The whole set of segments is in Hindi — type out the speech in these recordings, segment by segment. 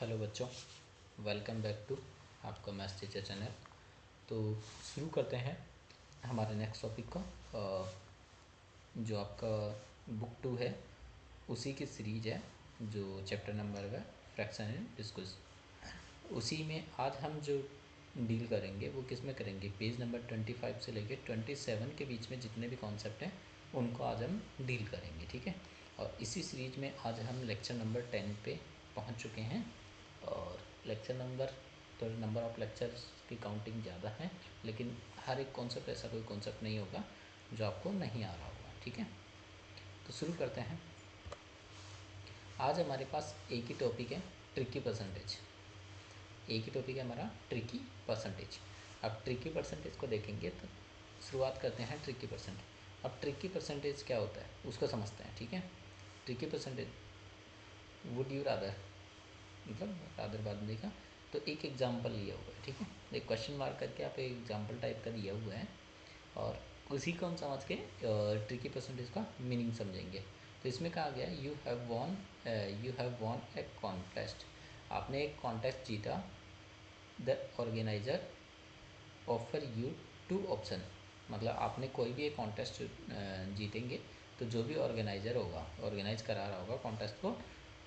हेलो बच्चों, वेलकम बैक टू आपका मैथ्स टीचर चैनल। तो शुरू करते हैं हमारे नेक्स्ट टॉपिक को। जो आपका बुक 2 है उसी की सीरीज है, जो चैप्टर नंबर है फ्रैक्शन एंड डिस्कस। उसी में आज हम जो डील करेंगे वो किस में करेंगे, पेज नंबर 25 से लेकर 27 के बीच में जितने भी कॉन्सेप्ट हैं उनको आज हम डील करेंगे, ठीक है। और इसी सीरीज में आज हम लेक्चर नंबर 10 पे पहुंच चुके हैं। और लेक्चर नंबर, तो नंबर ऑफ लेक्चर्स की काउंटिंग ज़्यादा है, लेकिन हर एक कॉन्सेप्ट ऐसा कोई कॉन्सेप्ट नहीं होगा जो आपको नहीं आ रहा होगा, ठीक है। तो शुरू करते हैं। आज हमारे पास एक ही टॉपिक है, ट्रिकी परसेंटेज। एक ही टॉपिक है हमारा, ट्रिकी परसेंटेज। अब ट्रिकी परसेंटेज को देखेंगे तो शुरुआत करते हैं ट्रिकी परसेंटेज। अब ट्रिकी परसेंटेज क्या होता है उसको समझते हैं, ठीक है। Tricky percentage, would you rather, मतलब रादर बाद में देखा तो एक एग्जाम्पल लिया हुआ है, ठीक है। एक क्वेश्चन मार्क करके आप एक एग्जाम्पल टाइप का दिया हुआ है और उसी को हम समझ के ट्रिकी परसेंटेज का मीनिंग समझेंगे। तो इसमें कहा गया है you have von A contest. आपने एक कॉन्टेस्ट जीता। The organiser offer you 2 option, मतलब आपने कोई भी एक कॉन्टेस्ट जीतेंगे तो जो भी ऑर्गेनाइजर होगा, ऑर्गेनाइज करा रहा होगा कॉन्टेस्ट को,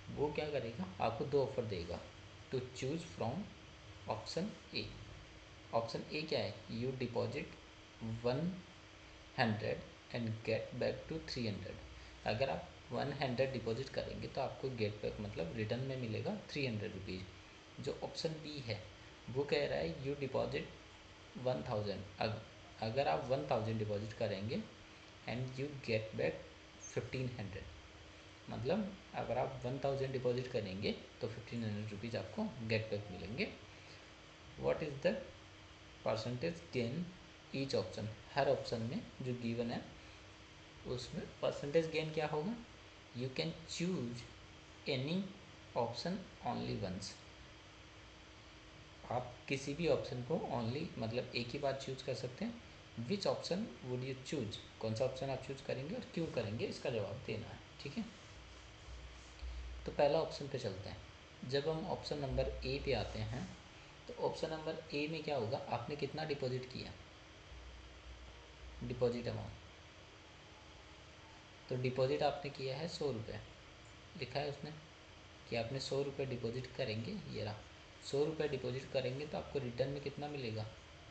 वो क्या करेगा, आपको 2 ऑफर देगा to choose from option A. Option A क्या है, you deposit 100 and get back to 300। अगर आप 100 डिपॉजिट करेंगे तो आपको गेट बैक मतलब रिटर्न में मिलेगा 300 रुपीज़। जो ऑप्शन बी है वो कह रहा है यू डिपॉजिट 1000, अगर आप 1000 डिपॉजिट करेंगे एंड यू गेट बैक 1500, मतलब अगर आप 1000 डिपॉजिट करेंगे तो 1500 रुपीज़ आपको गेट बैक मिलेंगे। What is the percentage gain each option, हर ऑप्शन में जो गिवन है उसमें परसेंटेज गेन क्या होगा। You can choose any option only once, आप किसी भी ऑप्शन को ओनली मतलब एक ही बार चूज कर सकते हैं। Which option would you choose, कौन सा ऑप्शन आप चूज करेंगे और क्यों करेंगे, इसका जवाब देना है, ठीक है। तो पहला ऑप्शन पे चलते हैं। जब हम ऑप्शन नंबर ए पे आते हैं तो ऑप्शन नंबर ए में क्या होगा, आपने कितना डिपॉजिट किया, डिपॉजिट अमाउंट, तो डिपॉजिट आपने किया है 100 रुपये, लिखा है उसने कि आपने 100 रुपये डिपॉजिट करेंगे। ये रहा 100 रुपये डिपॉजिट करेंगे तो आपको रिटर्न में कितना मिलेगा,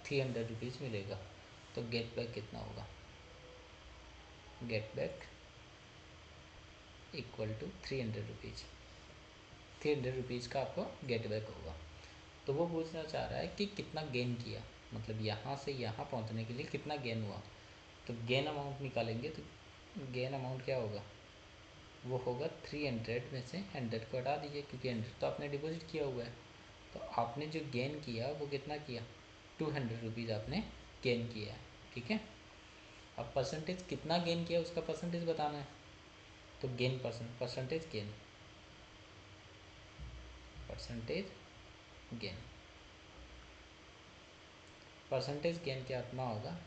300 रुपीज़ मिलेगा। तो गेट बैक कितना होगा, get back equal to 300 rupees. 300 rupees का आपको गेट बैक होगा। तो वो पूछना चाह रहा है कि कितना गेन किया, मतलब यहाँ से यहाँ पहुँचने के लिए कितना गेन हुआ। तो गेन अमाउंट निकालेंगे तो गेन अमाउंट क्या होगा, वो होगा 300 में से 100 को हटा दीजिए, क्योंकि 100 तो आपने डिपॉजिट किया हुआ है। तो आपने जो गेन किया वो कितना किया, 200 रुपीज़ आपने गेन किया है, ठीक है। अब परसेंटेज कितना गेन किया उसका परसेंटेज बताना है। तो gain percentage gain, percentage gain, percentage gain क्या कितना होगा,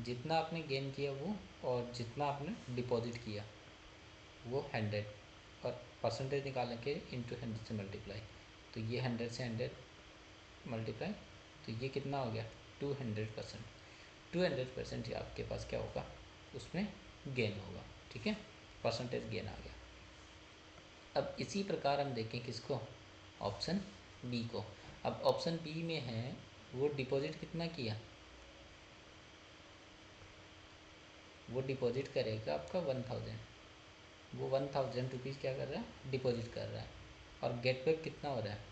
जितना आपने गेन किया वो और जितना आपने डिपॉजिट किया वो 100, और परसेंटेज निकालने के इंटू 100 से मल्टीप्लाई, तो ये 100 से 100 मल्टीप्लाई, तो ये कितना हो गया 200%। 200% ही आपके पास क्या होगा, उसमें गेन होगा, ठीक है। परसेंटेज गेन आ गया। अब इसी प्रकार हम देखें किसको, ऑप्शन बी को। अब ऑप्शन बी में है वो डिपॉजिट कितना किया, वो डिपॉजिट करेगा आपका 1000, वो 1000 रुपीज़ क्या कर रहा है, डिपॉजिट कर रहा है, और गेट बैक कितना हो रहा है,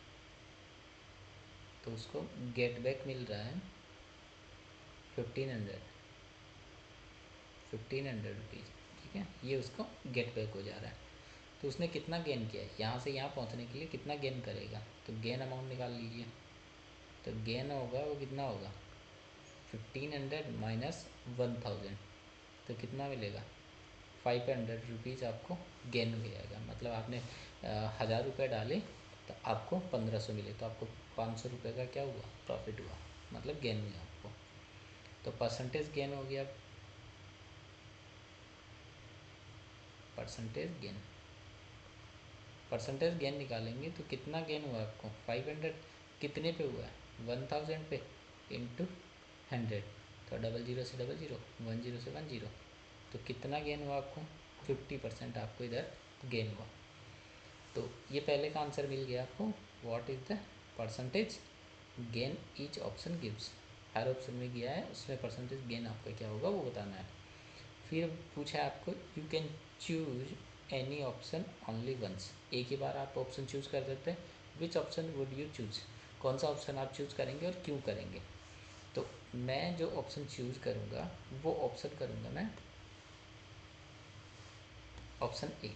तो उसको गेट बैक मिल रहा है 1500 रुपीज़, ठीक है। ये उसको गेट बैक हो जा रहा है। तो उसने कितना गेन किया है, यहाँ से यहाँ पहुँचने के लिए कितना गेन करेगा, तो गेन अमाउंट निकाल लीजिए। तो गेन होगा वो कितना होगा 1500 माइनस 1000, तो कितना मिलेगा 500 रुपीज़ आपको गेन हो जाएगा। मतलब आपने 1000 रुपये डाले तो आपको 1500 मिले, तो आपको 500 रुपये का क्या हुआ, प्रॉफिट हुआ, मतलब गेन हुआ आपको। तो परसेंटेज गेन हो गया, परसेंटेज गेन, परसेंटेज गेन निकालेंगे तो कितना गेन हुआ आपको 500, कितने पे हुआ है 1000 पे इंटू 100, तो 00 से 00, 10 से 10, तो कितना गेन हुआ आपको 50% आपको इधर गेन हुआ। तो ये पहले का आंसर मिल गया आपको, what is the percentage gain each option gives. Her option में गया है उसमें परसेंटेज गेन आपका क्या होगा वो बताना है। फिर पूछा है आपको you can choose any option only once, एक ही बार आप ऑप्शन चूज़ कर सकते हैं। Which option would you choose, कौन सा ऑप्शन आप चूज़ करेंगे और क्यों करेंगे। तो मैं जो ऑप्शन चूज़ करूँगा वो ऑप्शन करूँगा मैं ऑप्शन ए,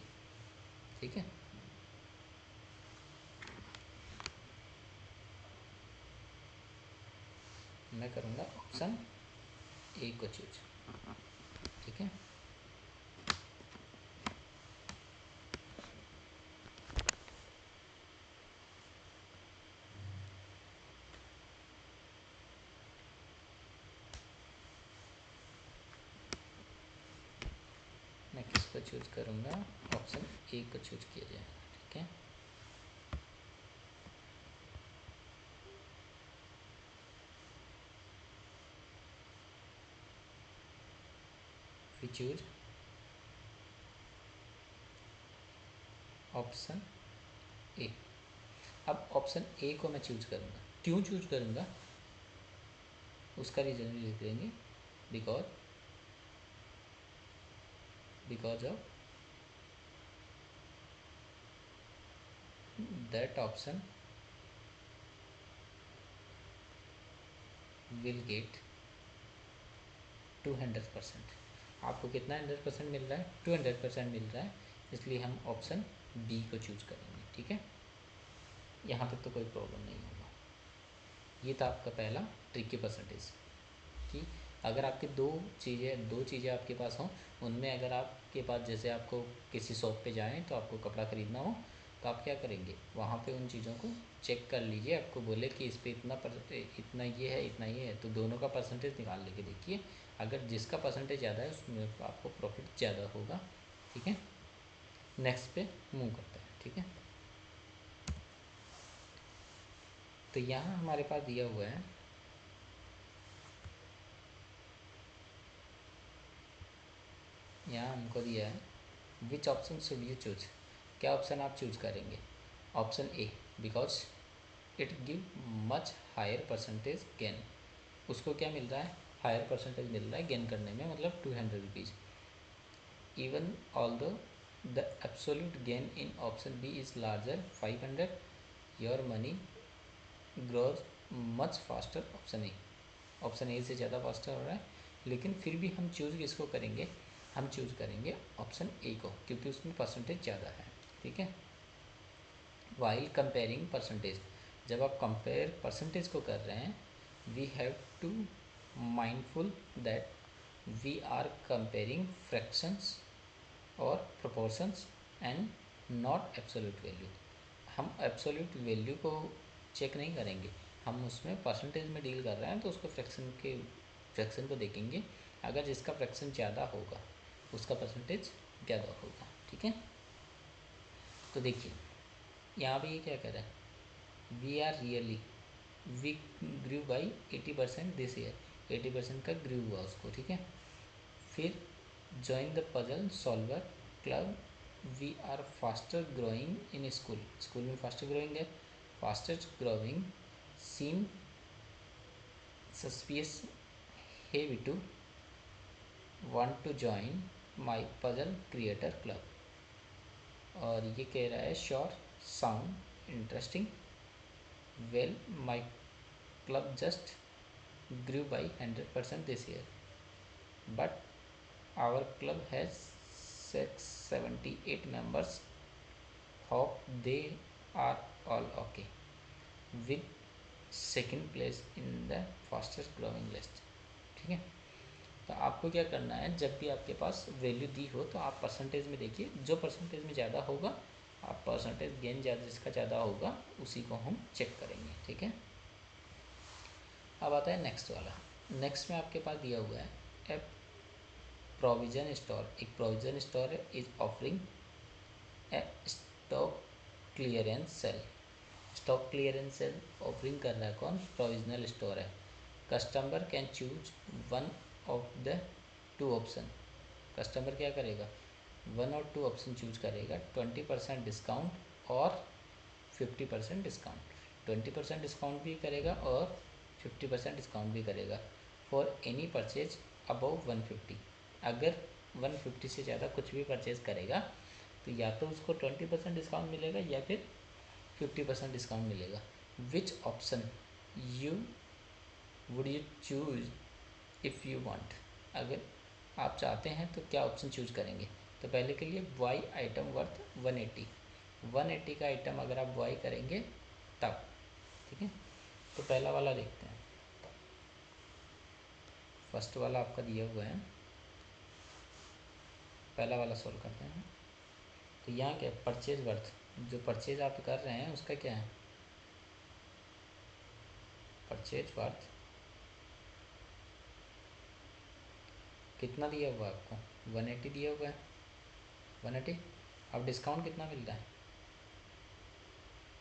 ठीक है। मैं करूँगा ऑप्शन ए को चूज, ठीक है। मैं किसको चूज करूँगा, ऑप्शन ए को चूज किया जाएगा, ठीक है। We choose option A. अब ऑप्शन ए को मैं चूज करूँगा, क्यों चूज करूँगा उसका रीज़न भी लिख देंगे, because of that option will get 200%। आपको कितना 100% मिल रहा है, 200% मिल रहा है, इसलिए हम ऑप्शन बी को चूज करेंगे, ठीक है। यहाँ तक तो कोई प्रॉब्लम नहीं होगा। ये था आपका पहला ट्रिकी परसेंटेज कि अगर आपके दो चीज़ें आपके पास हों, उनमें अगर आपके पास जैसे आपको किसी शॉप पे जाएं तो आपको कपड़ा ख़रीदना हो तो आप क्या करेंगे, वहाँ पे उन चीज़ों को चेक कर लीजिए। आपको बोले कि इस पर इतना ये है इतना ये है, तो दोनों का परसेंटेज निकाल लेके देखिए। अगर जिसका परसेंटेज ज़्यादा है उसमें आपको प्रॉफिट ज़्यादा होगा, ठीक है। नेक्स्ट पे मूव करते हैं, ठीक है। तो यहाँ हमारे पास दिया हुआ है, यहाँ हमको दिया है which option should you choose, क्या ऑप्शन आप चूज करेंगे। Option A because it give much higher percentage gain, उसको क्या मिल रहा है, हायर परसेंटेज मिल रहा है गेन करने में, मतलब 200 rupees. Even although the absolute gain in option B is larger 500, your money grows much faster option A से ज़्यादा फास्टर हो रहा है, लेकिन फिर भी हम चूज़ किसको करेंगे, हम चूज़ करेंगे ऑप्शन ए को, क्योंकि उसमें परसेंटेज ज़्यादा है, ठीक है। वाइल कंपेयरिंग परसेंटेज, जब आप कंपेयर परसेंटेज को कर रहे हैं, we have to mindful that we are comparing fractions और proportions and not absolute value. हम एब्सोल्यूट वैल्यू को चेक नहीं करेंगे, हम उसमें परसेंटेज में डील कर रहे हैं तो उसको फ्रैक्शन को देखेंगे। अगर जिसका फ्रैक्शन ज़्यादा होगा उसका परसेंटेज ज़्यादा होगा, ठीक है। तो देखिए यहाँ पे ये क्या कह रहा है, we are really we grew by 80% this year, 80% का ग्रू हुआ उसको, ठीक है। फिर join the puzzle solver club, we are faster growing in school में फास्टर ग्रोइंग है, fastest growing seem suspicious heavy to want to join my puzzle creator club. और ये कह रहा है sure sound interesting, well my club just grew by 100% this year, but our club has 678 members, hope they are all okay, with second place in the fastest growing list, ठीक है। तो आपको क्या करना है, जब भी आपके पास वैल्यू दी हो तो आप परसेंटेज में देखिए, जो परसेंटेज में ज़्यादा होगा आप परसेंटेज गेन ज़्यादा जिसका ज़्यादा होगा उसी को हम चेक करेंगे, ठीक है। अब आता है नेक्स्ट वाला। नेक्स्ट में आपके पास दिया हुआ है ए प्रोविज़न स्टोर, एक प्रोविज़न स्टोर है is offering a stock clearance sale. Stock clearance sale offering कर रहा है कौन? प्रोविजनल स्टोर है। Customer can choose one of the two option. Customer क्या करेगा? वन और टू ऑप्शन चूज करेगा, 20% डिस्काउंट और 50% डिस्काउंट। 20% डिस्काउंट भी करेगा और 50% डिस्काउंट भी करेगा फॉर एनी परचेज अबव 150। अगर 150 से ज़्यादा कुछ भी परचेज करेगा तो या तो उसको 20% डिस्काउंट मिलेगा या फिर 50% डिस्काउंट मिलेगा। Which option you would you choose if you want? अगर आप चाहते हैं तो क्या ऑप्शन चूज करेंगे? तो पहले के लिए वाई आइटम वर्थ 180 का आइटम अगर आप वाई करेंगे तब, ठीक है। तो पहला वाला देखते हैं, फर्स्ट वाला आपका दिया हुआ है, पहला वाला सॉल्व करते हैं। तो यहाँ क्या है? परचेज वर्थ, जो परचेज आप कर रहे हैं उसका क्या है? परचेज वर्थ कितना दिया हुआ है आपको? 180 दिया हुआ है, 180। अब डिस्काउंट कितना मिल रहा है?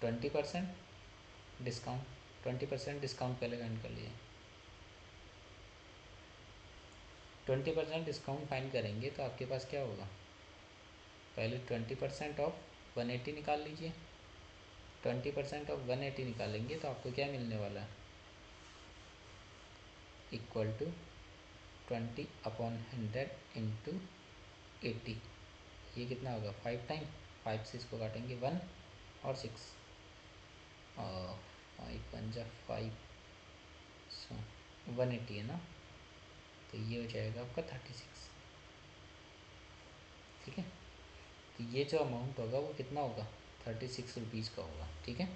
20% डिस्काउंट। 20% डिस्काउंट पहले फाइंड कर लिए। 20% डिस्काउंट फाइंड करेंगे तो आपके पास क्या होगा? पहले 20% ऑफ 180 निकाल लीजिए। 20% ऑफ 180 निकालेंगे तो आपको क्या मिलने वाला है? Equal to 20/100 into 80। ये कितना होगा? 5 टाइम। 5 से इसको काटेंगे 1 और 6, 5 पंजा 5, 180 है ना, तो ये हो जाएगा आपका 36, ठीक है। तो ये जो अमाउंट होगा वो कितना होगा? 36 रुपीज़ का होगा, ठीक है।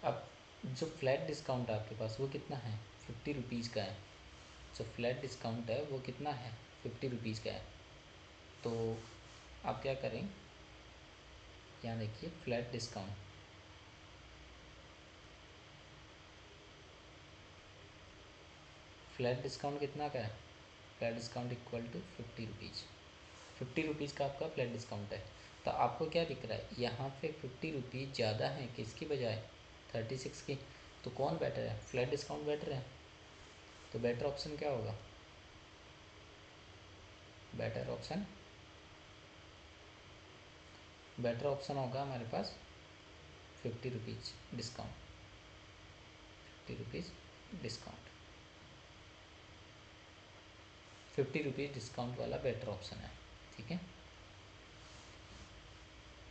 अब जो फ्लैट डिस्काउंट आपके पास वो कितना है? 50 रुपीज़ का है। जो फ्लैट डिस्काउंट है वो कितना है? 50 रुपीज़ का है। तो आप क्या करें, यहाँ देखिए फ्लैट डिस्काउंट, फ्लैट डिस्काउंट कितना का है? Flat discount equal to 50 rupees. 50 rupees का आपका फ्लैट डिस्काउंट है। तो आपको क्या दिख रहा है यहाँ पे? 50 रुपीज़ ज़्यादा है किसकी बजाय? 36 की। तो कौन बेटर है? फ्लैट डिस्काउंट बेटर है। तो बेटर ऑप्शन क्या होगा? बेटर ऑप्शन होगा हमारे पास 50 rupees discount. 50 rupees discount, 50 rupees discount वाला बेटर ऑप्शन है, ठीक है।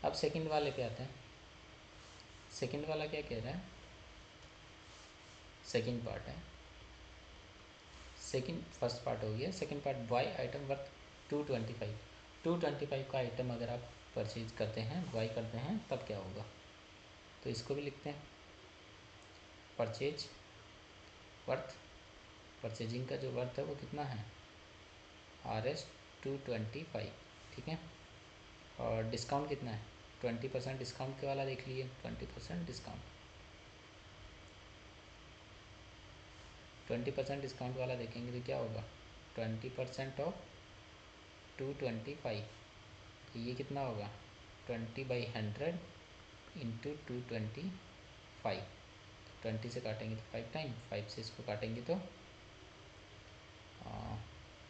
अब सेकंड वाले पे आते हैं। सेकंड वाला क्या कह रहा है? सेकंड पार्ट है, सेकंड फर्स्ट पार्ट हो गया, second part y item worth 225। 225 का आइटम अगर आप परचेज करते हैं, वाई करते हैं, तब क्या होगा? तो इसको भी लिखते हैं, परचेज वर्थ, परचेजिंग का जो वर्थ है वो कितना है? RS 225, ठीक है। और डिस्काउंट कितना है? 20% डिस्काउंट के वाला देख लीजिए, 20% डिस्काउंट, 20% डिस्काउंट वाला देखेंगे तो क्या होगा? 20% ऑफ 225, तो ये कितना होगा? 20/100 इंटू 225। 20 से काटेंगे तो 5 टाइम, 5 से इसको काटेंगे तो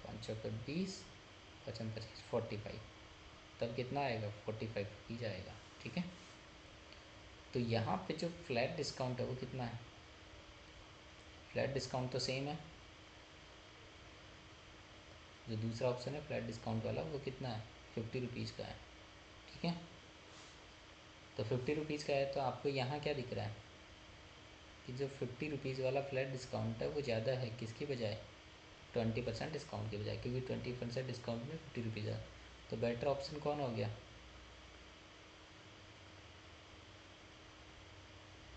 5 चौके 20, 55 25, 45, तब कितना आएगा? 45 रुपीज़ आएगा, ठीक है। तो यहाँ पे जो फ्लैट डिस्काउंट है वो कितना है? फ्लैट डिस्काउंट तो सेम है, जो दूसरा ऑप्शन है फ्लैट डिस्काउंट वाला वो कितना है? 50 रुपीज़ का है, ठीक है। तो 50 रुपीज़ का है तो आपको यहाँ क्या दिख रहा है कि जो 50 रुपीज़ वाला फ्लैट डिस्काउंट है वो ज़्यादा है किसकी बजाय? 20% डिस्काउंट की बजाय, क्योंकि 20% डिस्काउंट में 50 रुपीज़ है। तो बेटर ऑप्शन कौन हो गया?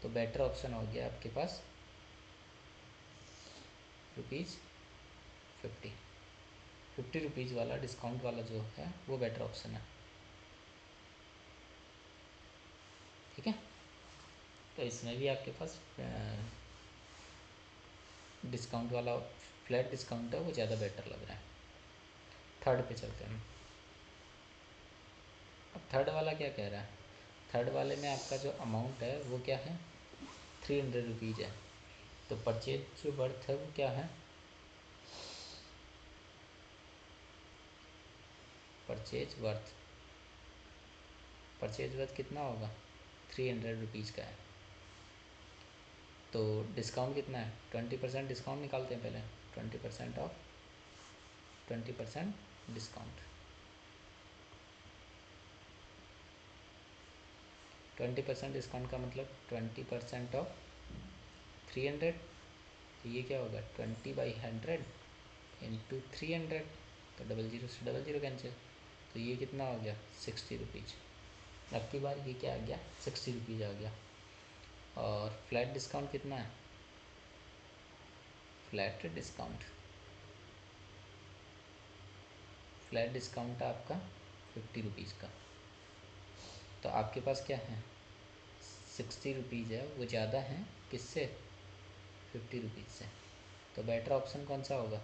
तो बेटर ऑप्शन हो गया आपके पास ₹50। 50 रुपीज़ वाला डिस्काउंट वाला जो है वो बेटर ऑप्शन है, ठीक है। तो इसमें भी आपके पास डिस्काउंट वाला फ्लैट डिस्काउंट है वो ज़्यादा बेटर लग रहा है। थर्ड पे चलते हैं। अब थर्ड वाला क्या कह रहा है? थर्ड वाले में आपका जो अमाउंट है वो क्या है, 300 रुपीज़ है। तो परचेज जो वर्थ है वो क्या है, परचेज वर्थ कितना होगा, 300 रुपीज़ का है। तो डिस्काउंट कितना है, 20% डिस्काउंट निकालते हैं पहले, 20% ऑफ 20% डिस्काउंट, 20% डिस्काउंट का मतलब 20% ऑफ 300। तो ये क्या होगा, 20/100 इंटू 300, तो डबल जीरो से डबल जीरो कैंसिल, तो ये कितना हो गया, 60 रुपीज़। अब की बार ये क्या आ गया, 60 रुपीज़ आ गया। और फ्लैट डिस्काउंट कितना है, फ्लैट डिस्काउंट है आपका 50 रुपीज़ का। तो आपके पास क्या है, 60 रुपीज़ है, वो ज़्यादा है किससे, 50 रुपीज़ से। तो बेटर ऑप्शन कौन सा होगा,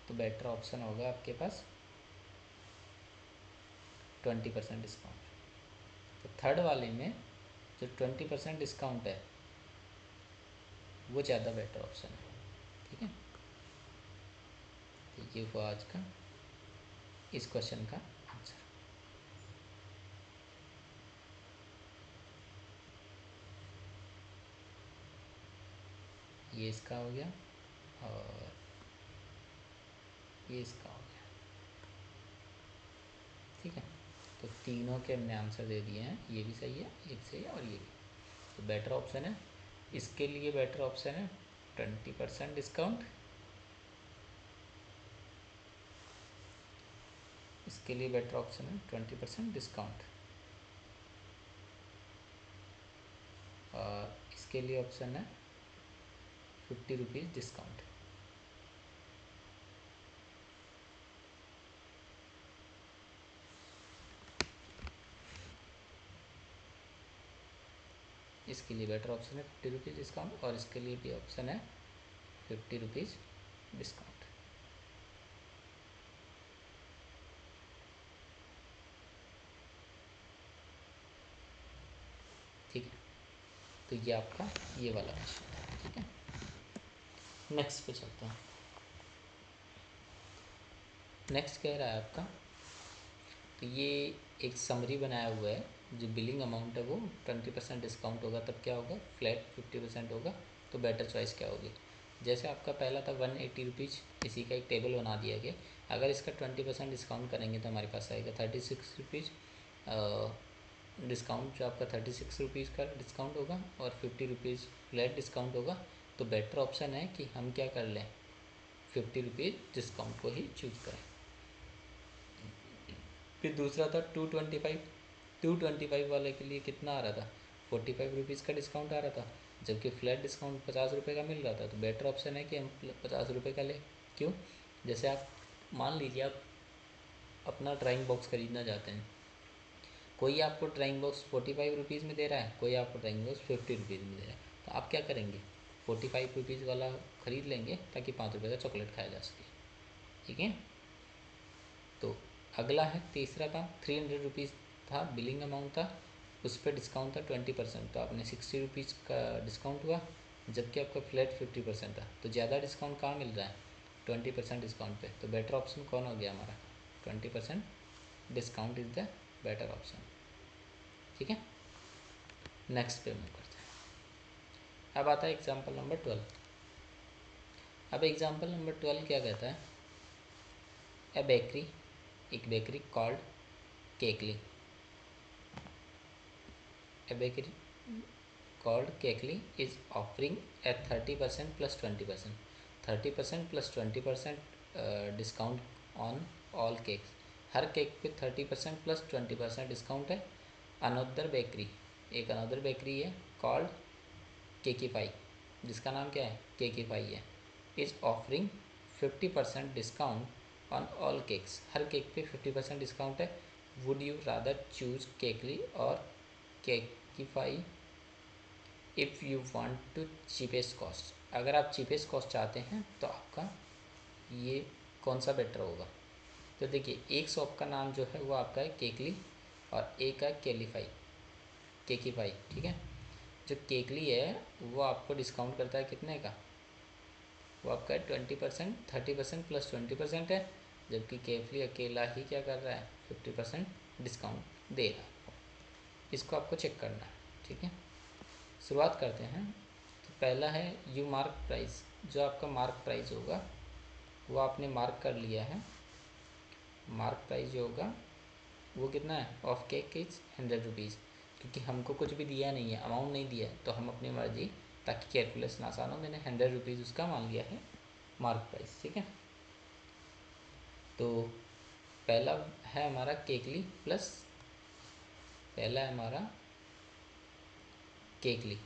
तो बेटर ऑप्शन होगा आपके पास 20% डिस्काउंट। तो थर्ड वाले में जो 20% डिस्काउंट है वो ज़्यादा बेटर ऑप्शन है, ठीक है। तो ये हुआ आज का इस क्वेश्चन का आंसर। ये इसका हो गया और ये इसका हो गया, ठीक है। तो तीनों के हमने आंसर दे दिए हैं, ये भी सही है, ये भी सही है और ये भी। तो बेटर ऑप्शन है, इसके लिए बेटर ऑप्शन है 20% डिस्काउंट, इसके लिए बेटर ऑप्शन है 20% डिस्काउंट, और इसके लिए ऑप्शन है 50 रुपीज़ डिस्काउंट। इसके लिए बेटर ऑप्शन है 50 रुपीज़ डिस्काउंट, और इसके लिए भी ऑप्शन है 50 रुपीज़ डिस्काउंट। ठीक है, तो ये आपका ये वाला क्वेश्चन था, ठीक है। नेक्स्ट पे चलते हैं। नेक्स्ट कह रहा है आपका, तो ये एक समरी बनाया हुआ है, जो बिलिंग अमाउंट है वो 20% डिस्काउंट होगा तब क्या होगा, फ्लैट 50% होगा, तो बेटर चॉइस क्या होगी। जैसे आपका पहला था 180 रुपीज़, इसी का एक टेबल बना दिया गया। अगर इसका 20% डिस्काउंट करेंगे तो हमारे पास आएगा 36 रुपीज़। डिस्काउंट जो आपका 36 रुपीज़ का डिस्काउंट होगा और 50 रुपीज़ फ्लैट डिस्काउंट होगा। तो बेटर ऑप्शन है कि हम क्या कर लें, 50 रुपीज़ डिस्काउंट को ही चूज़ करें। फिर दूसरा था 225 वाले के लिए कितना आ रहा था, 45 रुपीज़ का डिस्काउंट आ रहा था, जबकि फ्लैट डिस्काउंट 50 रुपये का मिल रहा था। तो बेटर ऑप्शन है कि हम 50 रुपये का लें। क्यों, जैसे आप मान लीजिए आप अपना ड्राइंग बॉक्स ख़रीदना चाहते हैं, कोई आपको ड्राइंग बॉक्स 45 रुपीज़ में दे रहा है, कोई आपको ड्राइंग बॉक्स 50 रुपीज़ में दे रहा है, तो आप क्या करेंगे, 45 रुपीज़ वाला ख़रीद लेंगे ताकि 5 रुपये का चॉकलेट खाया जा सके, ठीक है। तो अगला है तीसरा था 300 रुपीज़ था बिलिंग अमाउंट था, उस पर डिस्काउंट था 20%, तो आपने 60 रुपीज़ का डिस्काउंट हुआ, जबकि आपका फ्लैट 50% था। तो ज़्यादा डिस्काउंट कहाँ मिल रहा है, 20% डिस्काउंट पे। तो बेटर ऑप्शन कौन हो गया हमारा, 20% discount is the better option, ठीक है। नेक्स्ट पे मूव करते हैं। अब आता है एग्जाम्पल नंबर 12। अब एग्जाम्पल नंबर 12 क्या कहता है, ए बेकरी, एक bakery called Cakely, a bakery called Kekli is offering a 30% plus 20%, 30% plus 20% discount on all cakes. हर केक पे 30% प्लस 20% डिस्काउंट है। अनदर बेकरी, एक अनदर बेकरी है कॉल्ड केकीफाई, जिसका नाम क्या है, केकीफाई है, is offering 50% discount on all cakes. हर केक पे 50% डिस्काउंट है। Would you rather choose Cakely और Cakeify if you want to cheapest cost. अगर आप चीपेस्ट कॉस्ट चाहते हैं तो आपका ये कौन सा बेटर होगा। तो देखिए, एक शॉप का नाम जो है वो आपका है केकली, और ए का केलीफाई, केकीफाई, ठीक है। जो केकली है वो आपको डिस्काउंट करता है कितने का, वो आपका 20%, 30% प्लस 20% है, जबकि केफली अकेला ही क्या कर रहा है, 50% डिस्काउंट दे रहा है। इसको आपको चेक करना है, ठीक है। शुरुआत करते हैं। तो पहला है यू मार्क प्राइस। जो आपका मार्क प्राइस होगा वो आपने मार्क कर लिया है। मार्क प्राइस जो होगा वो कितना है, ऑफ केक इज 100 रुपीज़, क्योंकि हमको कुछ भी दिया नहीं है, अमाउंट नहीं दिया है, तो हम अपनी मर्जी, ताकि कैलकुलेशन आसान हो, मैंने 100 रुपीज़ उसका मान लिया है मार्क प्राइस, ठीक है। तो पहला है हमारा केकली प्लस, पहला है हमारा केकली।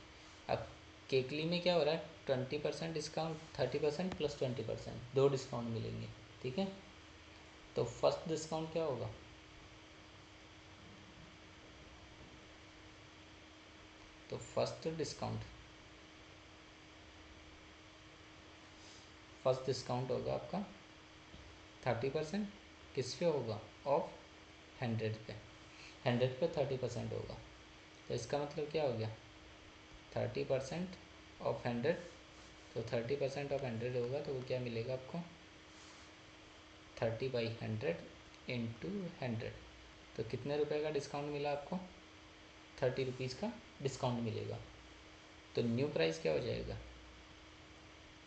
अब केकली में क्या हो रहा है, 20% डिस्काउंट, 30% प्लस 20%, दो डिस्काउंट मिलेंगे, ठीक है। तो फर्स्ट डिस्काउंट क्या होगा, तो फर्स्ट डिस्काउंट होगा आपका 30%, किस पे होगा, ऑफ 100 पे, 100 पे 30% होगा। तो इसका मतलब क्या हो गया, 30% ऑफ 100, तो 30% ऑफ 100 होगा, तो वो क्या मिलेगा आपको, 30/100 इंटू 100। तो कितने रुपए का डिस्काउंट मिला आपको, 30 रुपीज़ का डिस्काउंट मिलेगा। तो न्यू प्राइस क्या हो जाएगा,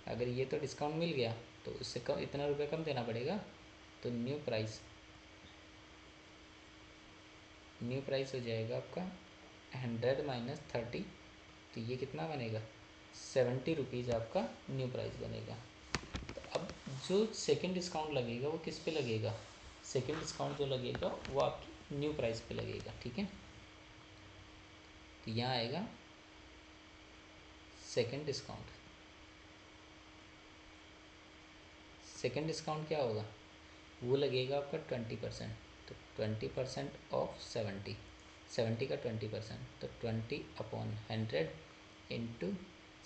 अगर ये तो डिस्काउंट मिल गया तो उससे कम, इतना रुपये कम देना पड़ेगा। तो न्यू प्राइस हो जाएगा आपका 100 माइनस 30, तो ये कितना बनेगा, 70 रुपीज़ आपका न्यू प्राइस बनेगा। तो अब जो सेकंड डिस्काउंट लगेगा वो किस पे लगेगा, सेकंड डिस्काउंट जो लगेगा वो आपकी न्यू प्राइस पे लगेगा, ठीक है। तो यहाँ आएगा सेकंड डिस्काउंट। सेकंड डिस्काउंट क्या होगा, वो लगेगा आपका 20%, तो 20% ऑफ 70, 70 का 20%, तो 20/100 इंटू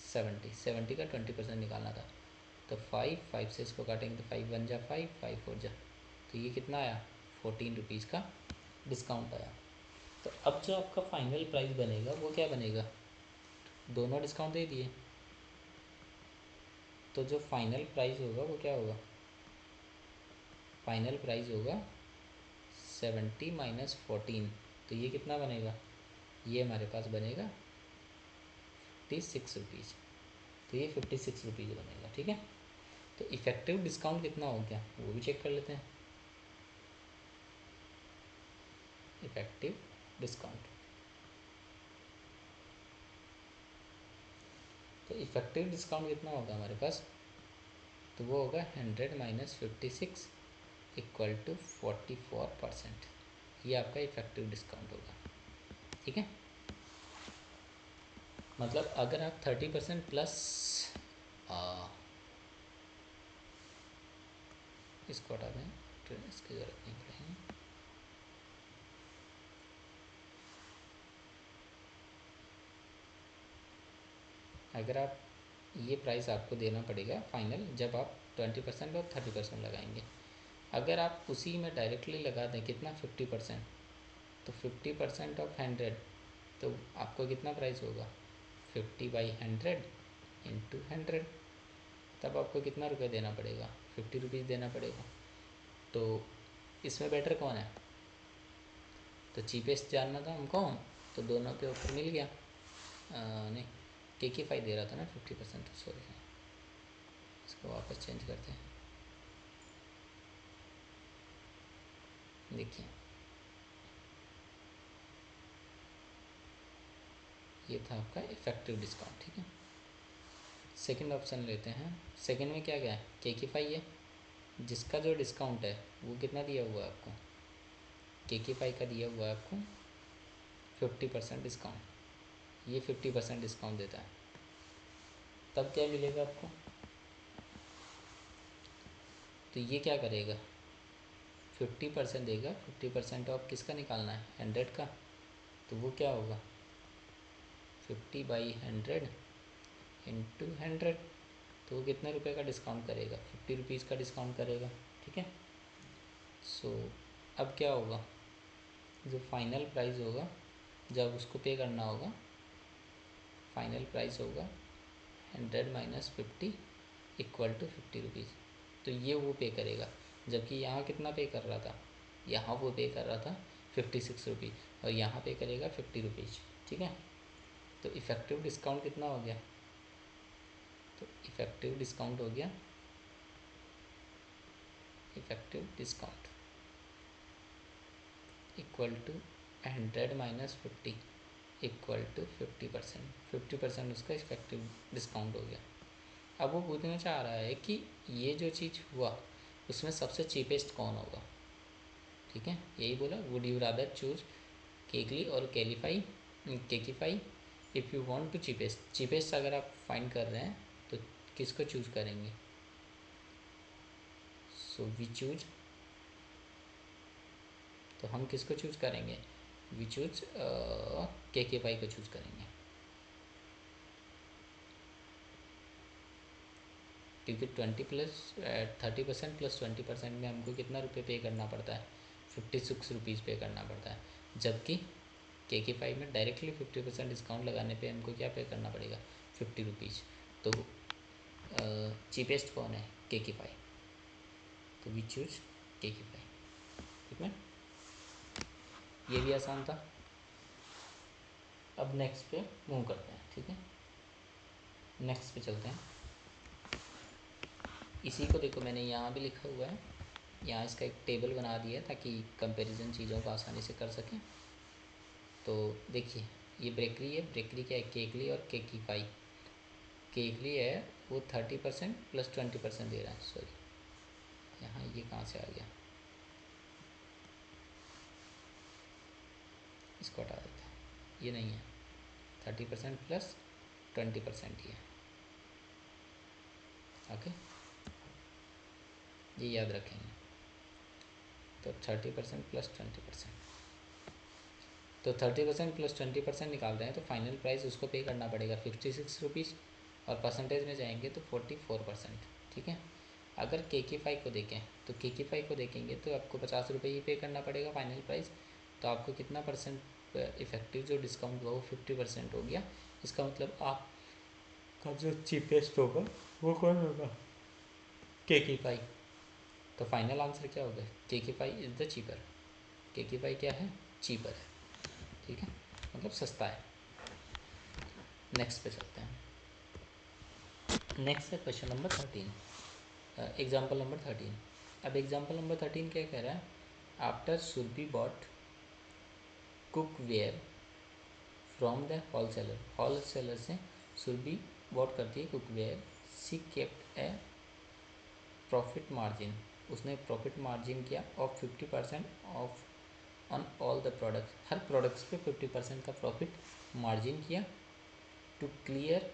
70, 70 का 20% निकालना था। तो 5 से इसको काटेंगे तो 5 1 जा 5, 5 4 जा, तो ये कितना आया, 14 रुपीज़ का डिस्काउंट आया। तो अब जो आपका फाइनल प्राइस बनेगा वो क्या बनेगा, दोनों डिस्काउंट दे दिए, तो जो फाइनल प्राइस होगा वो क्या होगा, फाइनल प्राइस होगा 70 माइनस 14, तो ये कितना बनेगा, ये हमारे पास बनेगा 56 रुपीज़, तो ये 56 रुपीज़ बनेगा, ठीक है। तो इफ़ेक्टिव डिस्काउंट कितना हो गया वो भी चेक कर लेते हैं। इफ़ेक्टिव डिस्काउंट, तो इफ़ेक्टिव डिस्काउंट कितना होगा हमारे पास, तो वो होगा 100 माइनस 56 इक्वल टू 44%, ये आपका इफ़ेक्टिव डिस्काउंट होगा, ठीक है। मतलब अगर आप 30% प्लस, इसको हटा दें, तो इसकी ज़रूरत नहीं पड़ेगी। अगर आप, ये प्राइस आपको देना पड़ेगा फाइनल, जब आप 20% और 30% लगाएंगे। अगर आप उसी में डायरेक्टली लगा दें कितना, 50%, तो 50% ऑफ 100, तो आपको कितना प्राइस होगा, 50/100 इंटू 100, तब आपको कितना रुपये देना पड़ेगा, 50 रुपीज़ देना पड़ेगा। तो इसमें बेटर कौन है, तो चीपेस्ट जानना था हमको, तो दोनों के ऊपर मिल गया। नहीं, केकीफाई दे रहा था ना 50%, तो सॉरी, इसको वापस चेंज करते हैं। देखिए ये था आपका इफ़ेक्टिव डिस्काउंट, ठीक है। सेकंड ऑप्शन लेते हैं। सेकंड में क्या क्या है, केकीफाई है, जिसका जो डिस्काउंट है वो कितना दिया हुआ है आपको, केकीफाई का दिया हुआ है आपको 50% डिस्काउंट, ये 50% डिस्काउंट देता है। तब क्या मिलेगा आपको, तो ये क्या करेगा, 50% देगा, 50% ऑफ किसका निकालना है, 100 का, तो वो क्या होगा, 50/100 इंटू 100, तो वो कितने रुपए का डिस्काउंट करेगा, 50 रुपीज़ का डिस्काउंट करेगा, ठीक है। सो अब क्या होगा, जो फाइनल प्राइस होगा जब उसको पे करना होगा, फाइनल प्राइस होगा 100 माइनस 50 इक्वल टू 50 रुपीज़। तो ये वो पे करेगा, जबकि यहाँ कितना पे कर रहा था, यहाँ वो पे कर रहा था 56 रुपीज़ और यहाँ पे करेगा 50 रुपीज़। ठीक है, तो इफ़ेक्टिव डिस्काउंट कितना हो गया, तो इफ़ेक्टिव डिस्काउंट हो गया, effective discount equal to 100 minus 50 equal to 50%। 50% उसका इफेक्टिव डिस्काउंट हो गया। अब वो पूछना चाह रहा है कि ये जो चीज़ हुआ उसमें सबसे चीपेस्ट कौन होगा। ठीक है, यही बोला, would you rather choose Cakely और Kelify Cakeify if you want to cheapest. Cheapest अगर आप फाइंड कर रहे हैं तो किसको चूज करेंगे, सो वी चूज, तो हम किसको चूज करेंगे, वी चूज केकीफाई को चूज करेंगे, क्योंकि 30% प्लस 20% में हमको कितना रुपये पे करना पड़ता है, 56 रुपीज़ पे करना पड़ता है। जबकि KK5 में डायरेक्टली 50% डिस्काउंट लगाने पे हमको क्या पे करना पड़ेगा, 50 रुपीज़। तो चीपेस्ट कौन है, KK5, तो वी चूज KK5। ठीक है, ये भी आसान था। अब नेक्स्ट पे मूव करते हैं। ठीक है, नेक्स्ट पे चलते हैं। इसी को देखो मैंने यहाँ भी लिखा हुआ है, यहाँ इसका एक टेबल बना दिया ताकि कंपैरिजन चीज़ों को आसानी से कर सकें। तो देखिए ये ब्रेकरी है, ब्रेकरी क्या है, केकली और केकीफाई। केकली है वो 30% प्लस 20% दे रहा है, सॉरी यहाँ ये कहाँ से आ गया, इसको हटा देते हैं, ये नहीं है, 30% प्लस 20% ही है। ओके, ये याद रखेंगे। तो 30% प्लस 20%, तो 30% प्लस 20% निकाल रहे हैं तो फाइनल प्राइस उसको पे करना पड़ेगा 56 रुपीज़ और परसेंटेज में जाएंगे तो 44%। ठीक है, अगर KK5 को देखें तो KK5 को देखेंगे तो आपको 50 रुपये ही पे करना पड़ेगा फाइनल प्राइस। तो आपको कितना परसेंट इफेक्टिव जो डिस्काउंट हुआ वो 50% हो गया। इसका मतलब आपका जो चीपेस्ट होगा वो कौन होगा, KK5। तो फाइनल आंसर क्या होगा, KK5 is the cheaper. KK5 क्या है, चीपर है। ठीक है, मतलब सस्ता है। नेक्स्ट पे चलते हैं। नेक्स्ट है क्वेश्चन नंबर 13, एग्जाम्पल नंबर 13। अब एग्जाम्पल नंबर 13 क्या कह रहा है, after Surabhi bought cookware from the wholesaler, wholesaler से सुरभि बॉट करती है cookware, she kept a profit margin, उसने प्रॉफिट मार्जिन किया of 50% off on all the products, हर प्रोडक्ट्स पे 50% का प्रॉफिट मार्जिन किया। To clear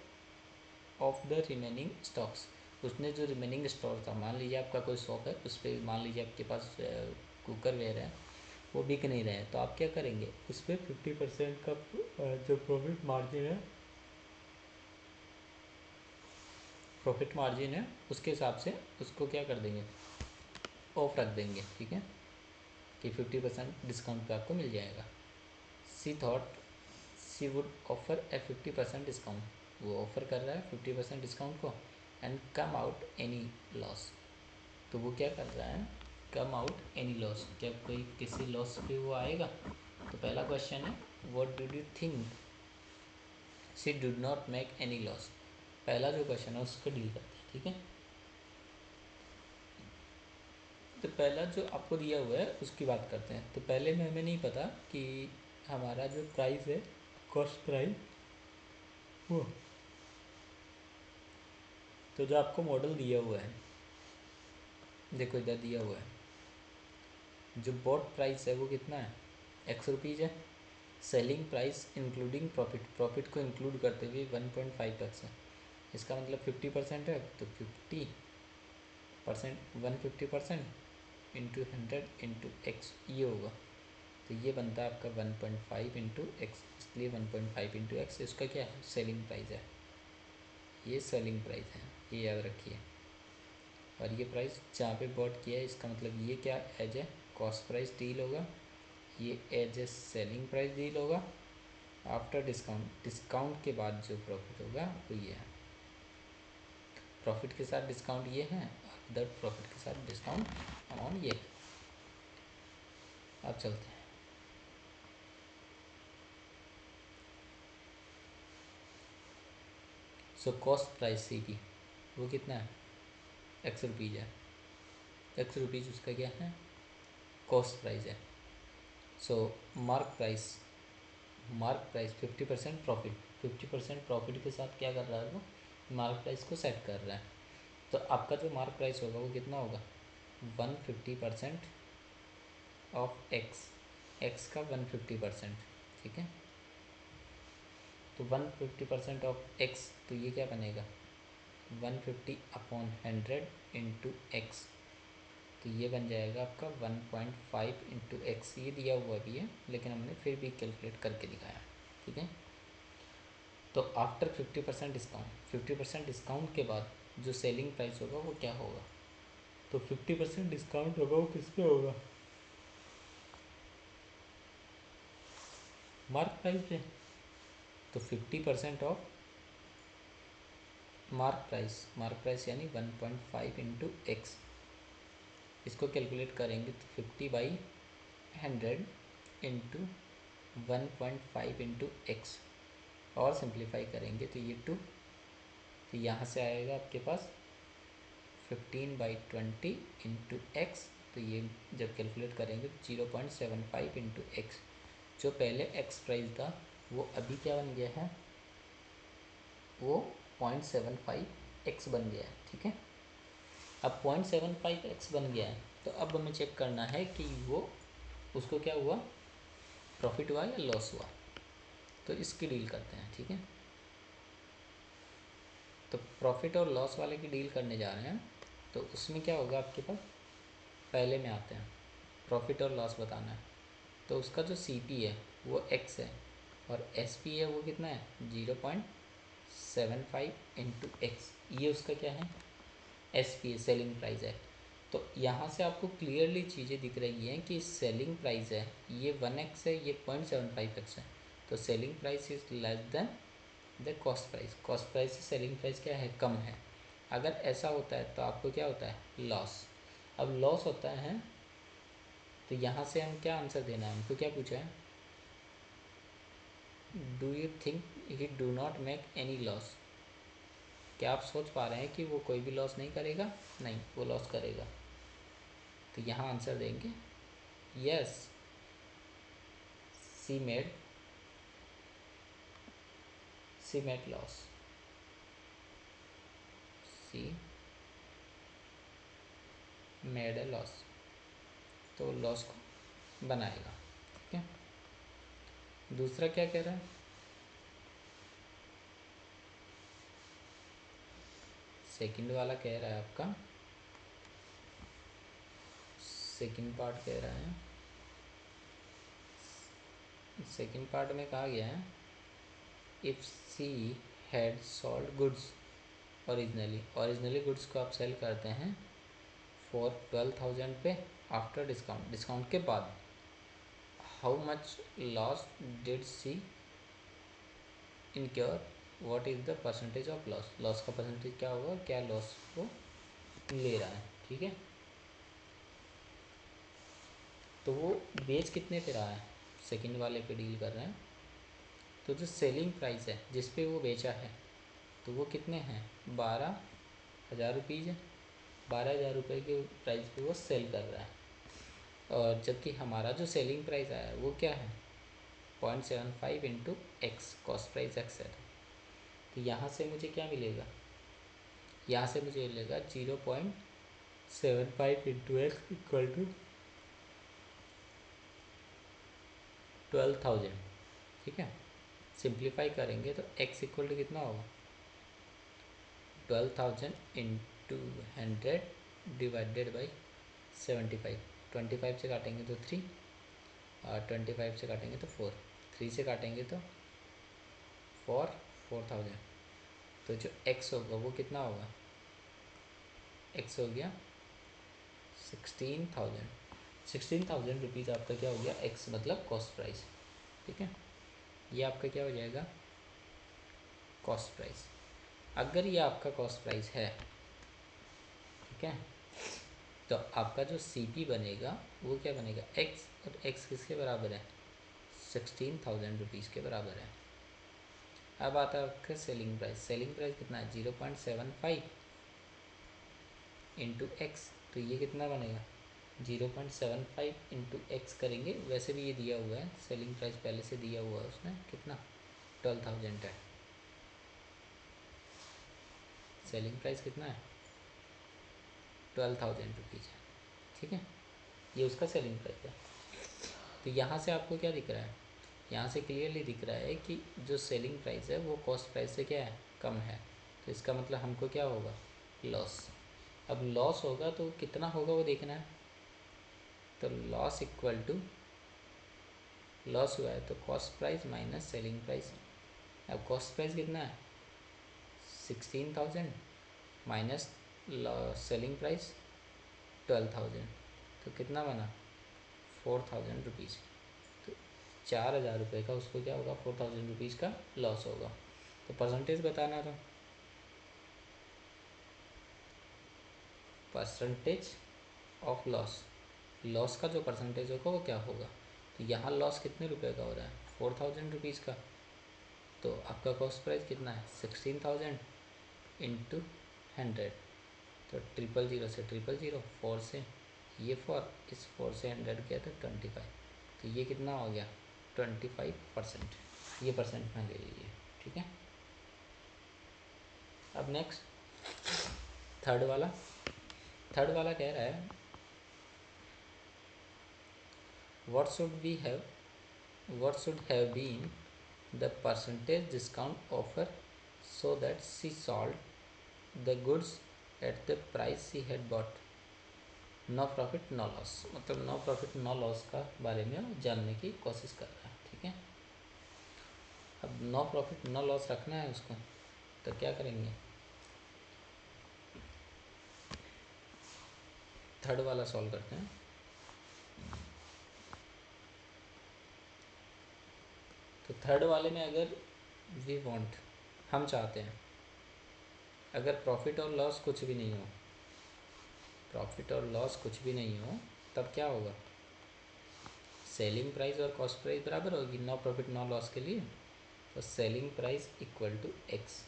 off the remaining stocks, उसने जो रिमेनिंग स्टॉक था, मान लीजिए आपका कोई शॉप है उस पर मान लीजिए आपके पास कुकर वेयर है वो बिक नहीं रहे हैं, तो आप क्या करेंगे, उस पर 50% का जो प्रॉफिट मार्जिन है, प्रॉफिट मार्जिन है उसके हिसाब से उसको क्या कर देंगे, ऑफ रख देंगे। ठीक है, कि 50% डिस्काउंट पे आपको मिल जाएगा। She thought she would offer a 50% discount, वो ऑफ़र कर रहा है 50% डिस्काउंट को, and come out any loss, तो वो क्या कर रहा है, कम आउट एनी लॉस, क्या कोई किसी लॉस पे वो आएगा। तो पहला क्वेश्चन है what do you think she did not make any loss, पहला जो क्वेश्चन है उसको डील करते हैं। ठीक है, तो पहला जो आपको दिया हुआ है उसकी बात करते हैं। तो पहले में हमें नहीं पता कि हमारा जो प्राइस है, कॉस्ट प्राइस, वो तो जो आपको मॉडल दिया हुआ है, देखो इधर दिया हुआ है, जो बॉट प्राइस है वो कितना है, X रुपीज़ है। Selling price including profit, profit को इंक्लूड करते हुए 1.5x है। इसका मतलब 50% है, तो 50% 150% इंटू 100 इंटू एक्स ये होगा। तो ये बनता है आपका 1.5 इंटू एक्स, इसलिए 1.5 इंटू एक्स इसका क्या है, सेलिंग प्राइस है। ये सेलिंग प्राइस है, ये याद रखिए। और ये प्राइस जहाँ पे बॉट किया है इसका मतलब ये क्या एज है, कॉस्ट प्राइस डील होगा, ये as a selling price deal होगा। आफ्टर डिस्काउंट, डिस्काउंट के बाद जो प्रॉफिट होगा वो ये है। प्रॉफिट के साथ डिस्काउंट ये है, और विदाउट प्रॉफिट के साथ डिस्काउंट अमाउंट ये है। अब चलते हैं। सो कॉस्ट प्राइस सी की वो कितना है, एक्स रुपीज़ है। एक्स रुपीज़ उसका क्या है, कॉस्ट प्राइस है। So mark price, mark price 50% profit, 50% profit के साथ क्या कर रहा है वो, मार्क प्राइस को सेट कर रहा है। तो आपका जो मार्क प्राइस होगा वो कितना होगा, 150% ऑफ एक्स, एक्स का 150%, ठीक है। तो 150% ऑफ एक्स, तो ये क्या बनेगा, 150/100 इंटू एक्स, तो ये बन जाएगा आपका 1.5 इंटू एक्स। ये दिया हुआ भी है लेकिन हमने फिर भी कैलकुलेट करके दिखाया, ठीक है। तो आफ्टर 50% डिस्काउंट, 50% डिस्काउंट के बाद जो सेलिंग प्राइस होगा वो क्या होगा, तो 50% डिस्काउंट होगा वो किस पे होगा, मार्क प्राइस पे। तो 50% ऑफ मार्क प्राइस यानी 1.5 इंटू एक्स, इसको कैलकुलेट करेंगे तो 50/100 इंटू 1.5 इंटू एक्स, और सिंप्लीफाई करेंगे तो ये 2, तो यहाँ से आएगा आपके पास 15/20 इंटू एक्स, तो ये जब कैलकुलेट करेंगे तो 0.75 इंटू एक्स। जो पहले एक्स प्राइस था वो अभी क्या बन गया है, वो 0.75 एक्स बन गया है, ठीक है। अब 0.75 एक्स बन गया है, तो अब हमें चेक करना है कि वो उसको क्या हुआ, प्रॉफिट हुआ या लॉस हुआ। तो इसकी डील करते हैं, ठीक है। तो प्रॉफिट और लॉस वाले की डील करने जा रहे हैं। तो उसमें क्या होगा आपके पास, पहले में आते हैं, प्रॉफिट और लॉस बताना है। तो उसका जो सी पी है वो एक्स है, और एस पी है वो कितना है, 0.75 इंटू एक्स, ये उसका क्या है, एस पी है, सेलिंग प्राइस है। तो यहाँ से आपको क्लियरली चीज़ें दिख रही हैं कि सेलिंग प्राइस है ये 1x है, ये 0.75x है। तो selling price is less than the cost price, cost price से सेलिंग प्राइस क्या है, कम है। अगर ऐसा होता है तो आपको क्या होता है, लॉस। अब लॉस होता है तो यहाँ से हम क्या आंसर देना है, हमको क्या पूछा है, do you think he do not make any loss, क्या आप सोच पा रहे हैं कि वो कोई भी लॉस नहीं करेगा, नहीं वो लॉस करेगा। तो यहाँ आंसर देंगे yes C made, C made loss, C made a loss, तो लॉस को बनाएगा, ठीक है। दूसरा क्या कह रहा है, सेकंड वाला कह रहा है आपका, सेकंड पार्ट कह रहा है, सेकंड पार्ट में कहा गया है if she had sold goods originally, originally goods को आप सेल करते हैं फॉर 12,000 पे, आफ्टर डिस्काउंट, डिस्काउंट के बाद how much loss did she incur, what is the percentage of loss, loss का परसेंटेज क्या होगा, क्या लॉस वो ले रहा है, ठीक है। तो वो बेच कितने पे रहा है, सेकंड वाले पे डील कर रहे हैं। तो जो सेलिंग प्राइस है जिस पे वो बेचा है तो वो कितने हैं, 12,000 रुपीज़ है, 12,000 रुपये के प्राइस पे वो सेल कर रहा है। और जबकि हमारा जो सेलिंग प्राइस आया है वो क्या है, 0.75 into x, cost price x है। तो यहाँ से मुझे क्या मिलेगा, यहाँ से मुझे मिलेगा 0.75 इंटू एक्स इक्वल टू 12,000, ठीक है। सिंप्लीफाई करेंगे तो एक्स इक्वल टू कितना होगा, 12,000 इंटू 100 डिवाइडेड बाई 75, 25 से काटेंगे तो 3, और 25 से काटेंगे तो 4, 3 से काटेंगे तो 4,000। तो जो एक्स होगा वो कितना होगा, एक्स हो गया 16,000, 16,000 रुपीज़ आपका क्या हो गया, एक्स मतलब कॉस्ट प्राइस। ठीक है, ये आपका क्या हो जाएगा, कॉस्ट प्राइस। अगर ये आपका कॉस्ट प्राइस है, ठीक है, तो आपका जो सीपी बनेगा वो क्या बनेगा, एक्स, और एक्स किसके बराबर है, 16,000 रुपीज़ के बराबर है। अब आता है आपका सेलिंग प्राइस। सेलिंग प्राइस कितना है, 0.75 इंटू एक्स, तो ये कितना बनेगा, 0.75 इंटू एक्स करेंगे। वैसे भी ये दिया हुआ है, सेलिंग प्राइस पहले से दिया हुआ है उसमें, कितना 12,000 है। सेलिंग प्राइस कितना है, 12,000 रुपीज़ है। ठीक है, ये उसका सेलिंग प्राइस है। तो यहाँ से आपको क्या दिख रहा है, यहाँ से क्लियरली दिख रहा है कि जो सेलिंग प्राइस है वो कॉस्ट प्राइस से क्या है, कम है। तो इसका मतलब हमको क्या होगा, लॉस। अब लॉस होगा तो कितना होगा वो देखना है। तो लॉस इक्वल टू, लॉस हुआ है तो cost price minus selling price. अब कॉस्ट प्राइस कितना है, 16,000 माइनस सेलिंग प्राइस 12,000, तो कितना बना, 4,000 रुपीज़। तो 4,000 रुपये का उसको क्या होगा, 4,000 रुपीज़ का लॉस होगा। तो परसेंटेज बताना था, परसेंटेज ऑफ लॉस, लॉस का जो परसेंटेज होगा वो क्या होगा। तो यहाँ लॉस कितने रुपए का हो रहा है, 4,000 रुपीज़ का। तो आपका कॉस्ट प्राइस कितना है, 16,000 इंटू 100, तो 000 से 000, 4 से ये 4, इस 4 से 100 किया तो 25, तो ये कितना हो गया, 25%। ये परसेंट में ले लीजिए। ठीक है, अब नेक्स्ट थर्ड वाला। थर्ड वाला कह रहा है, what should we have, what should have been the percentage discount offer so that she sold the goods at the price she had bought, no profit no loss. मतलब नो प्रॉफिट नो लॉस का बारे में वो जानने की कोशिश कर रहा है। ठीक है, अब नो प्रॉफिट नो लॉस रखना है उसको, तो क्या करेंगे, थर्ड वाला सॉल्व करते हैं। तो थर्ड वाले में अगर वी वांट, हम चाहते हैं अगर प्रॉफिट और लॉस कुछ भी नहीं हो, प्रॉफिट और लॉस कुछ भी नहीं हो, तब क्या होगा, सेलिंग प्राइस और कॉस्ट प्राइस बराबर होगी नो प्रॉफिट नो लॉस के लिए। तो selling price equal to x,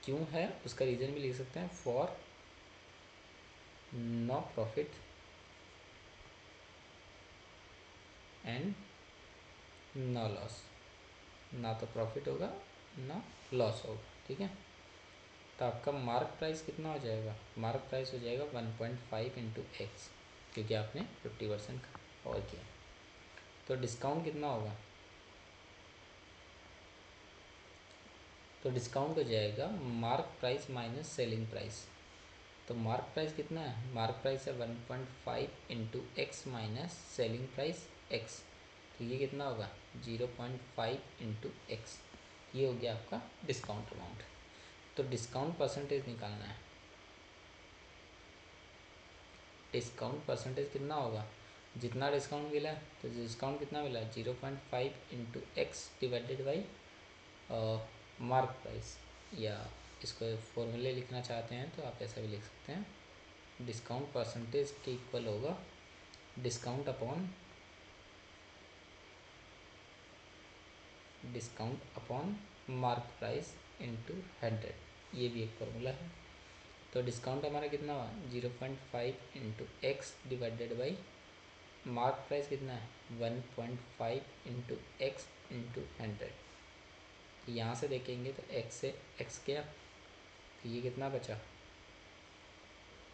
क्यों है उसका रीज़न भी लिख सकते हैं, for no profit and no loss, ना तो प्रॉफिट होगा ना लॉस होगा। ठीक है, तो आपका मार्क प्राइस कितना हो जाएगा, मार्क प्राइस हो जाएगा 1.5 इंटू एक्स, क्योंकि आपने 50% और किया। तो डिस्काउंट कितना होगा, तो डिस्काउंट हो जाएगा mark price minus selling price. तो मार्क प्राइस कितना है, मार्क प्राइस है 1.5 into x minus selling price x, तो ये कितना होगा 0.5 इंटू एक्स। ये हो गया आपका डिस्काउंट अमाउंट। तो डिस्काउंट परसेंटेज निकालना है, डिस्काउंट परसेंटेज कितना होगा, जितना डिस्काउंट मिला है तो डिस्काउंट कितना मिला, 0.5 into x divided by mark price, या इसको फॉर्मूले लिखना चाहते हैं तो आप ऐसा भी लिख सकते हैं, डिस्काउंट परसेंटेज के इक्वल होगा discount upon, discount upon mark price into 100, ये भी एक फार्मूला है। तो डिस्काउंट हमारा कितना हुआ, 0.5 into x divided by mark price कितना है 1.5 इंटू एक्स इंटू 100। तो यहाँ से देखेंगे तो एक्स से एक्स गया, तो ये कितना बचा,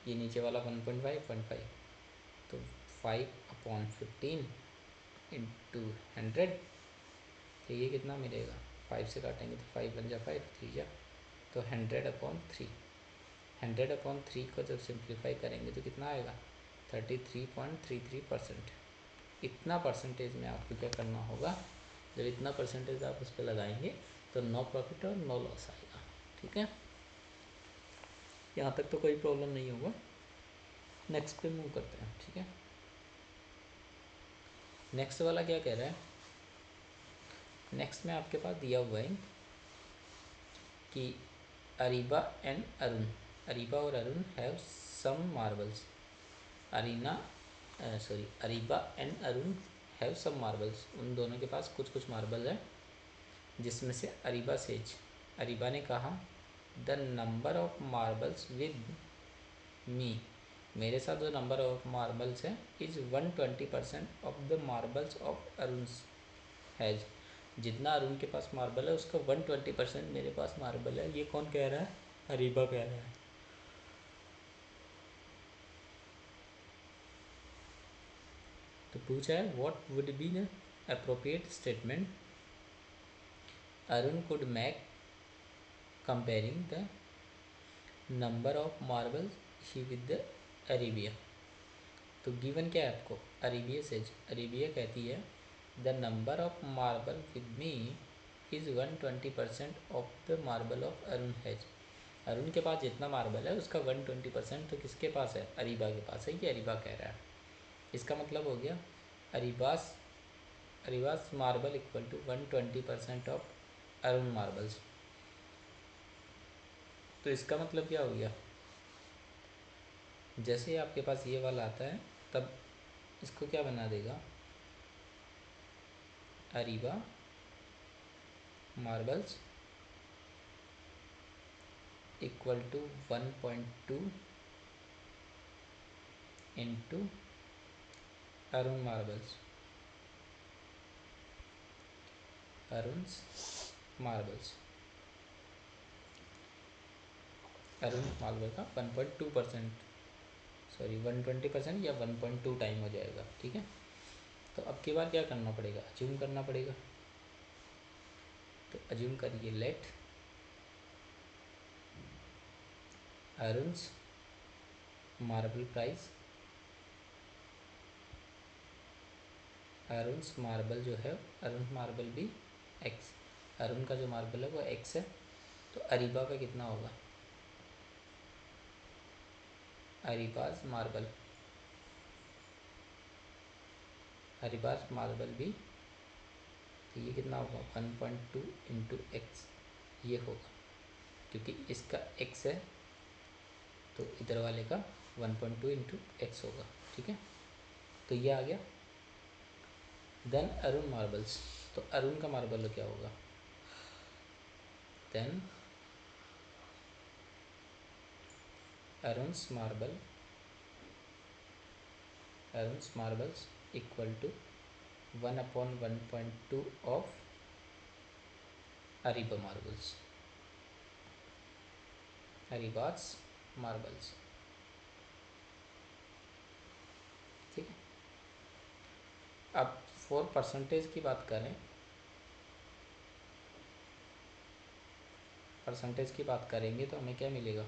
ये नीचे वाला 1.5, तो 5/15 इंटू 100, तो ये कितना मिलेगा, 5 से काटेंगे तो 5 बन जा 5, 3 जा, तो 100/3, 100/3 को जब सिंप्लीफाई करेंगे तो कितना आएगा 33.33%। इतना परसेंटेज में आपको क्या करना होगा, जब इतना परसेंटेज आप उस पर लगाएंगे तो नो प्रॉफिट और नो लॉस आएगा। ठीक है, यहाँ तक तो कोई प्रॉब्लम नहीं होगा। नेक्स्ट पे मूव करते हैं, ठीक है। नेक्स्ट वाला क्या कह रहा है, नेक्स्ट में आपके पास दिया हुआ है कि अरीबा एंड अरुण, अरीबा और Arun have some marbles, Ariba and Arun have some marbles, उन दोनों के पास कुछ कुछ मार्बल है, जिसमें से अरीबा सेज, अरीबा ने कहा the number of marbles with मी, मेरे साथ जो नंबर ऑफ मार्बल्स है is 120% of the marbles of Arun has, जितना अरुण के पास मार्बल है उसका 120% मेरे पास मार्बल है। ये कौन कह रहा है, अरीबा कह रहा है। तो पूछा है what would be the appropriate statement Arun could make comparing the number of marbles he with the Arabia. तो गिवन क्या है आपको, अरेबिया सेज, अरेबिया कहती है the number of marble with me is 120% of the marble of Arun has, Arun के पास जितना मार्बल है उसका 120% तो किसके पास है, अरीबा के पास है, ये अरीबा कह रहा है। इसका मतलब हो गया Areeba's Areeba's marble equal to 120% of Arun marbles. तो इसका मतलब क्या हो गया, जैसे ही आपके पास ये वाला आता है तब इसको क्या बना देगा, Ariba marbles equal to 1.2 into Arun marbles, Arun marbles, Arun marble का 1.2%, सॉरी 120% या 1.2 टाइम हो जाएगा, ठीक है। तो अब की बार क्या करना पड़ेगा, अज्यूम करना पड़ेगा। तो अज्यूम करिए लेट अरुण्स मार्बल प्राइस, अरुण्स मार्बल जो है, अरुण मार्बल भी एक्स, अरुण का जो मार्बल है वो एक्स है, तो अरीबा का कितना होगा, अरीबाज मार्बल, अरीबाज मार्बल भी, तो ये कितना होगा 1.2 इंटू एक्स, ये होगा क्योंकि इसका एक्स है तो इधर वाले का 1.2 इंटू एक्स होगा, ठीक है। तो ये आ गया। देन अरुण मार्बल्स, तो अरुण का मार्बल क्या होगा, then Arun's marble, Arun's marbles equal to 1/1.2 of Areeba marbles, Areeba's marbles, ठीक है। अब फॉर परसेंटेज की बात करें, परसेंटेज की बात करेंगे तो हमें क्या मिलेगा,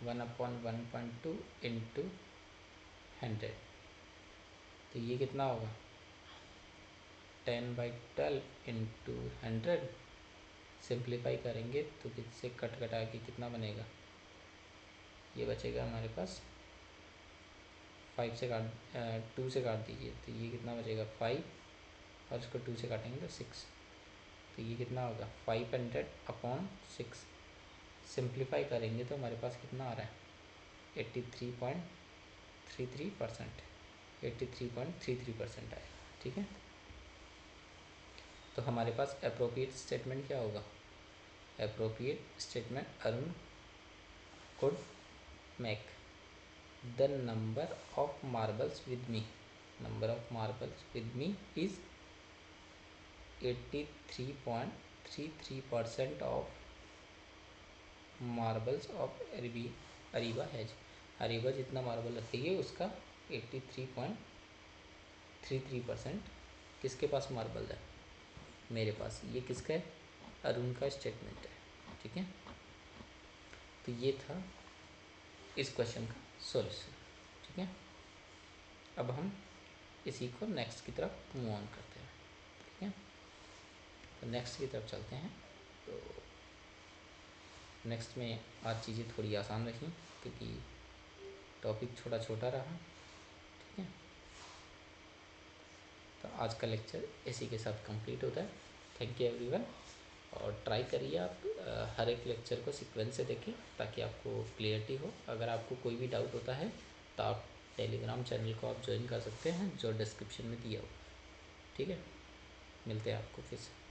1/1.2 इंटू 100, तो ये कितना होगा 10/12 इंटू 100, सिंप्लीफाई करेंगे तो किससे कट कटा के कितना बनेगा, ये बचेगा हमारे पास 5 से काट 2 से काट दीजिए तो ये कितना बचेगा 5, और इसको 2 से काटेंगे तो 6, तो ये कितना होगा 500/6, सिंप्लीफाई करेंगे तो हमारे पास कितना आ रहा है 83.33%, 83.33% आएगा, ठीक है। तो हमारे पास अप्रोप्रिएट स्टेटमेंट क्या होगा, appropriate statement Arun could make the number of marbles with me, number of marbles with me is 83.33% of marbles of Ariba has, Ariba जितना मार्बल रखी है उसका 83.33% किसके पास मार्बल है, मेरे पास, ये किसका है, अरुण का स्टेटमेंट है, ठीक है। तो ये था इस क्वेश्चन का सॉल्यूशन, ठीक है। अब हम इसी को नेक्स्ट की तरफ मूव ऑन करते हैं, ठीक है। तो नेक्स्ट की तरफ चलते हैं। तो नेक्स्ट में आज चीज़ें थोड़ी आसान रही क्योंकि टॉपिक थोड़ा छोटा रहा, ठीक है। तो आज का लेक्चर इसी के साथ कंप्लीट होता है। Thank you everyone. और ट्राई करिए आप हर एक लेक्चर को सीक्वेंस से देखें ताकि आपको क्लियरिटी हो। अगर आपको कोई भी डाउट होता है तो आप टेलीग्राम चैनल को आप ज्वाइन कर सकते हैं जो डिस्क्रिप्शन में दिया हो, ठीक है। मिलते हैं आपको फिर से।